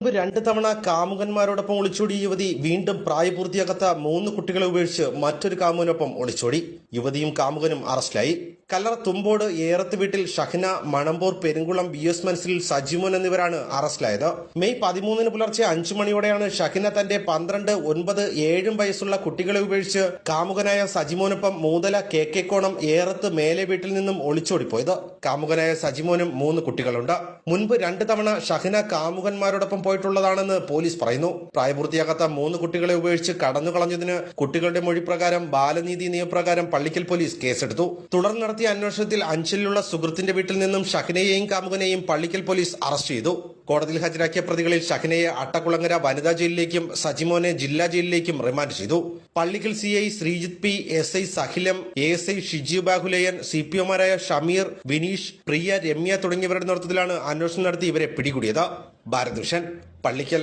രണ്ട് തവണ കാമുകന്മാരോടൊപ്പം ഒളിച്ചോടിയ യുവതി വീണ്ടും പ്രായപൂർത്തിയാകാത്ത 3 കുട്ടികളെ ഉപേക്ഷിച്ച് മറ്റൊരു കാമുകനൊപ്പം ഒളിച്ചോടി. യുവതിയും കാമുകനും അറസ്റ്റിലായി. കല്ലറ തുമ്പോട് ഏറത്ത് വീട്ടിൽ ഷഹ്ന, മണമ്പൂർ പെരുങ്കുളം BS മനസ്സിൽ സജിമോൻ എന്നിവരാണ് അറസ്റ്റിലായത്. മെയ് 13 പുലർച്ചെ 5 മണിയോടെയാണ് ഷഹ്ന തന്റെ 12, 9, 7 വയസ്സുള്ള കുട്ടികളെ ഉപേക്ഷിച്ച് കാമുകനായ സജിമോനൊപ്പം മൂതല കേക്കേക്കോണം ഏറത്ത് മേലെ വീട്ടിൽ നിന്നും ഒളിച്ചോടിപ്പോയത്. കാമുകനായ സജിമോനും 3 കുട്ടികളുണ്ട്. മുൻപ് 2 തവണ ഷഹ്ന കാമുകന്മാരോടൊപ്പം പോയിട്ടുള്ളതാണെന്ന് പോലീസ് പറയുന്നു. പ്രായപൂർത്തിയാകാത്ത 3 കുട്ടികളെ ഉപേക്ഷിച്ച് കടന്നുകളഞ്ഞതിന് കുട്ടികളുടെ മൊഴി പ്രകാരം ബാലനീതി നിയമപ്രകാരം പള്ളിക്കൽ പോലീസ് കേസെടുത്തു. തുടർന്ന് നടത്തിയ അന്വേഷണത്തിൽ അഞ്ചലിലുള്ള സുഹൃത്തിന്റെ വീട്ടിൽ നിന്നും ഷഹ്നയെയും കാമുകനെയും പള്ളിക്കൽ പോലീസ് അറസ്റ്റ് ചെയ്തു. കോടതിയിൽ ഹാജരാക്കിയ പ്രതികളിൽ ഷഹ്നയെ അട്ടക്കുളങ്ങര വനിതാ ജയിലിലേക്കും സജിമോനെ ജില്ലാ ജയിലിലേക്കും റിമാൻഡ് ചെയ്തു. Pallikkal CI Sreejith P, SI സഹിലം, ASI Shiju Bahuleyan, CPOമാരായ Shameer, Vineesh, പ്രിയ, രമ്യ തുടങ്ങിയവരുടെ നേതൃത്വത്തിലാണ് അന്വേഷണം നടത്തി ഇവരെ പിടികൂടിയത്. ഭാരത് വിഷൻ, പള്ളിക്കൽ.